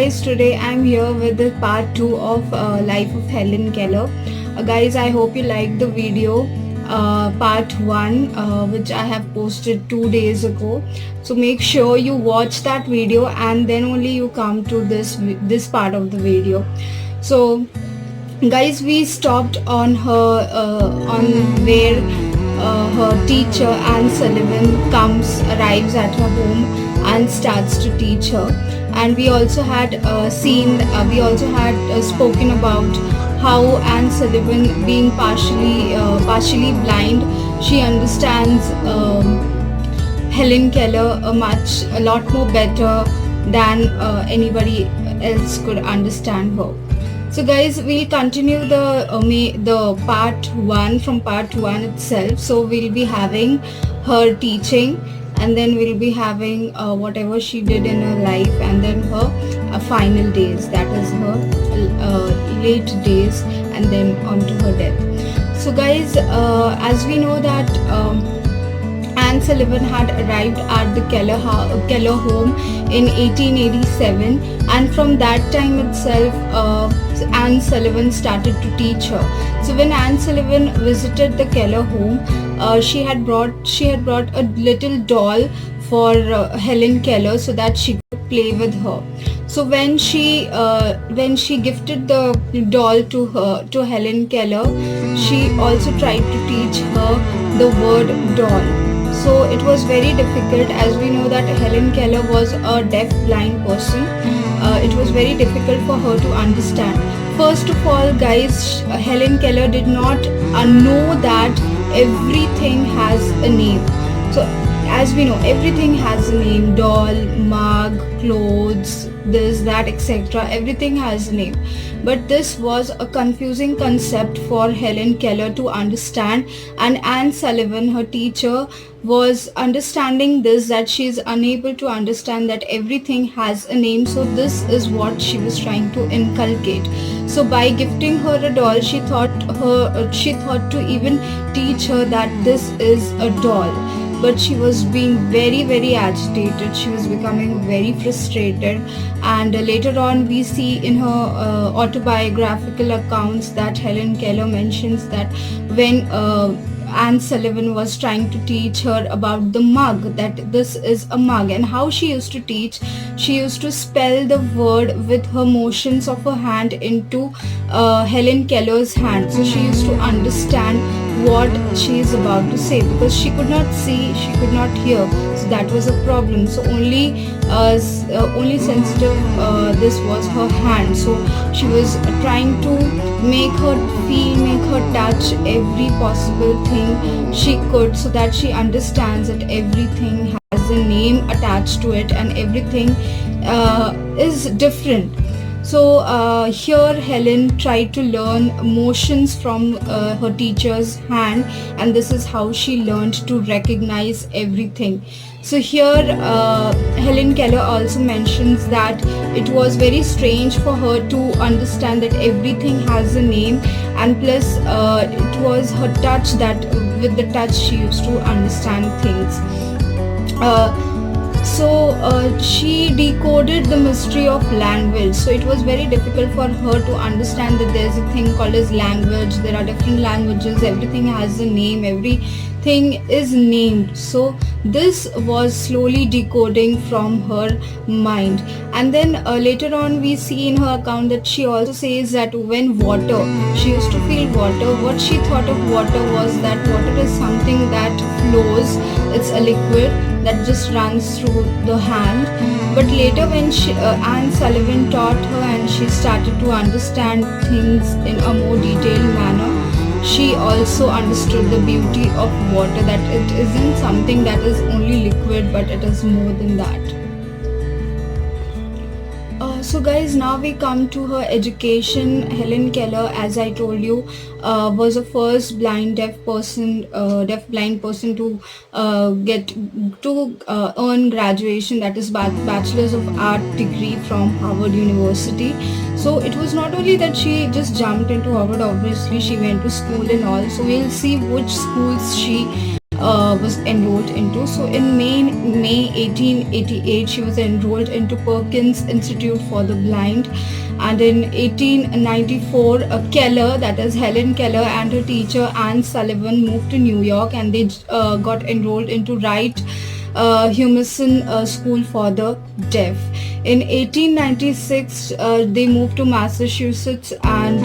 guys, today I'm here with the part 2 of Life of Helen Keller. Guys, I hope you liked the video part 1 which I have posted 2 days ago. So make sure you watch that video and then only you come to this part of the video. So guys, we stopped on her on where her teacher Anne Sullivan arrives at her home and starts to teach her. And we also had spoken about how Anne Sullivan, being partially blind, she understands Helen Keller a lot more better than anybody else could understand her. So guys, we'll continue the part 1 from part 1 itself. So we'll be having her teaching, and then we'll be having whatever she did in her life, and then her final days, that is her late days, and then on to her death. So guys, as we know that Anne Sullivan had arrived at the Keller home in 1887, and from that time itself Anne Sullivan started to teach her. So when Anne Sullivan visited the Keller home, she had brought a little doll for Helen Keller so that she could play with her. So when she gifted the doll to Helen Keller, she also tried to teach her the word doll. So it was very difficult, as we know that Helen Keller was a deaf-blind person. It was very difficult for her to understand. First of all, guys, Helen Keller did not know that everything has a name. So as we know, everything has a name: doll, mug, clothes, this, that, etc. Everything has a name. But this was a confusing concept for Helen Keller to understand, and Anne Sullivan, her teacher, was understanding this, that she is unable to understand that everything has a name. So this is what she was trying to inculcate. So by gifting her a doll, she thought to even teach her that this is a doll. But she was being very, very agitated. She was becoming very frustrated, and later on we see in her autobiographical accounts that Helen Keller mentions that when Anne Sullivan was trying to teach her about the mug, that this is a mug, and how she used to teach, she used to spell the word with her motions of her hand into Helen Keller's hand. So she used to understand what she is about to say, because she could not see, she could not hear, so that was a problem. So only sensitive this was her hand. So she was trying to make her feel, make her touch every possible thing she could, so that she understands that everything has a name attached to it and everything is different. So here Helen tried to learn motions from her teacher's hand, and this is how she learned to recognize everything. So here Helen Keller also mentions that it was very strange for her to understand that everything has a name, and plus it was her touch, that with the touch she used to understand things. So she decoded the mystery of language. So it was very difficult for her to understand that there's a thing called as language. There are different languages, everything has a name, everything is named. So this was slowly decoding from her mind. And then later on we see in her account that she also says that when she used to feel water, what she thought of water was that water is something that flows, it's a liquid that just runs through the hand. But later when Anne Sullivan taught her and she started to understand things in a more detailed manner, she also understood the beauty of water, that it isn't something that is only liquid, but it is more than that. So guys, now we come to her education. Helen Keller, as I told you, was the first deaf blind person to earn graduation, that is Bachelor's of Art degree from Harvard University. So it was not only that she just jumped into Harvard, obviously she went to school and all. So we'll see which schools she was enrolled into. So in May 1888, she was enrolled into Perkins Institute for the Blind, and in 1894, Keller, that is Helen Keller, and her teacher Anne Sullivan moved to New York, and they got enrolled into Wright Humason School for the Deaf. In 1896, they moved to Massachusetts, and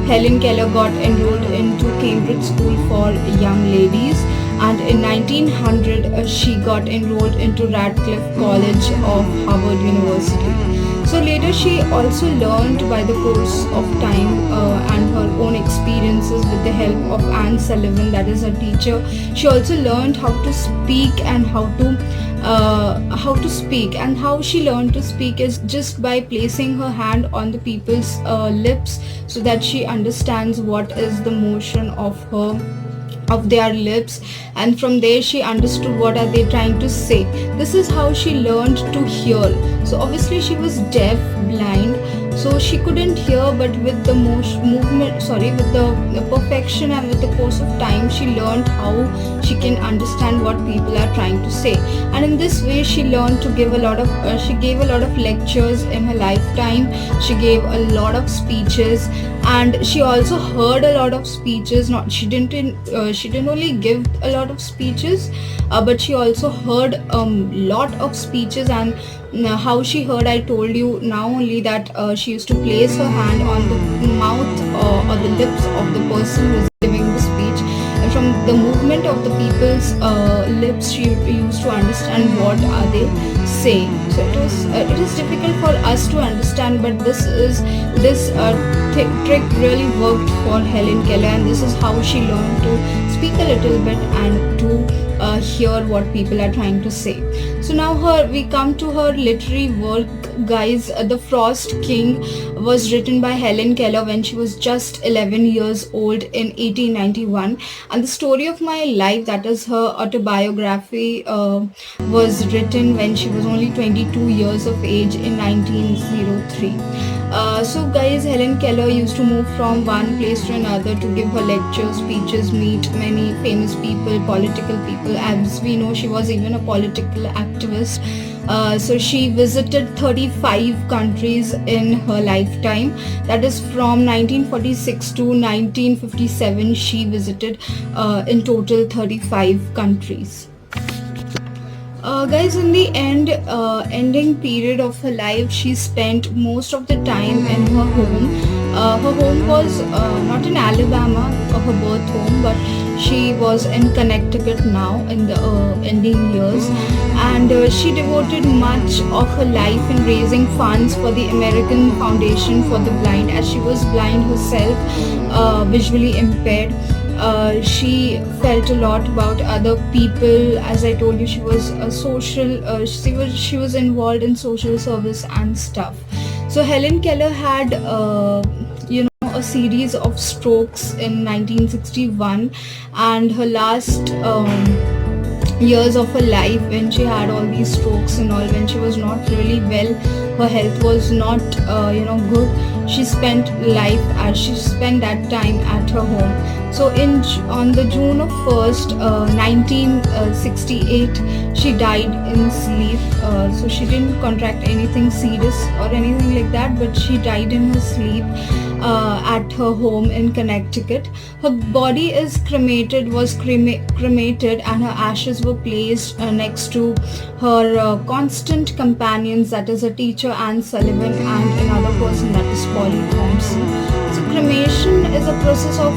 Helen Keller got enrolled into Cambridge School for Young Ladies. And in 1900, she got enrolled into Radcliffe College of Harvard University. So later she also learned by the course of time and her own experiences with the help of Anne Sullivan, that is her teacher. She also learned how to speak and how to speak, and how she learned to speak is just by placing her hand on the people's lips, so that she understands what is the motion of their lips, and from there she understood what are they trying to say. This is how she learned to hear. So obviously she was deaf, blind, so she couldn't hear, but with the with the perfection and with the course of time, she learned how she can understand what people are trying to say. And in this way she learned to give a lot of she gave a lot of lectures in her lifetime. She gave a lot of speeches, and she also heard a lot of speeches. Not she didn't only give a lot of speeches, but she also heard a lot of speeches. And how she heard, I told you now only, that she used to place her hand on the mouth or the lips of the person who was giving the speech, and from the movement of the people's lips she used to understand what are they saying. So it is difficult for us to understand, but this trick really worked for Helen Keller, and this is how she learned to speak a little bit and to hear what people are trying to say. So now we come to her literary work, guys. The Frost King was written by Helen Keller when she was just 11 years old in 1891, and the story of my life, that is her autobiography, was written when she was only 22 years of age in 1903. So guys, Helen Keller used to move from one place to another to give her lectures, speeches, meet many famous people, political people. As we know, she was even a political activist. So she visited 35 countries in her lifetime. That is from 1946 to 1957. She visited in total 35 countries. Guys, in the ending period of her life, she spent most of the time in her home. Her home was not in Alabama, her birth home, but she was in Connecticut now in the ending years, and she devoted much of her life in raising funds for the American Foundation for the Blind, as she was blind herself, visually impaired. She felt a lot about other people. As I told you, she was a social she was involved in social service and stuff. So Helen Keller had a series of strokes in 1961, and her last years of her life, when she had all these strokes and all, when she was not really well, her health was not good, she spent that time at her home. So on the June of 1st, 1968, she died in sleep. So she didn't contract anything serious or anything like that, but she died in her sleep at her home in Connecticut. Her body was cremated, and her ashes were placed next to her constant companions, that is her teacher Anne Sullivan and another person, that is Polly Thompson. So cremation is a process of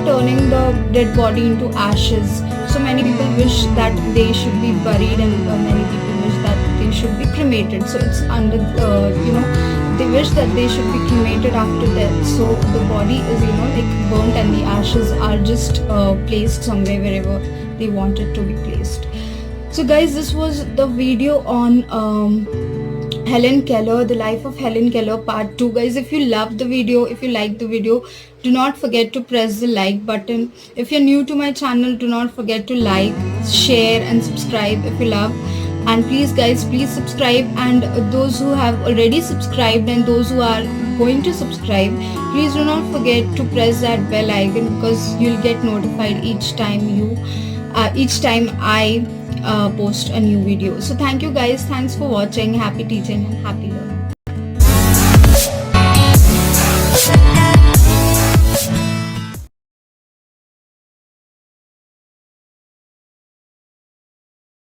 turning the dead body into ashes. So many people wish that they should be buried, and many people wish that they should be cremated. So it's under they wish that they should be cremated after death. So the body is burnt, and the ashes are just placed somewhere wherever they want it to be placed. So guys, this was the video on Helen Keller, the life of Helen Keller part 2. Guys, if you love the video, if you like the video, do not forget to press the like button. If you're new to my channel, do not forget to like, share and subscribe if you love. And please guys, please subscribe, and those who have already subscribed and those who are going to subscribe, please do not forget to press that bell icon, because you'll get notified each time I post a new video. So thank you guys, thanks for watching. Happy teaching and happy learning.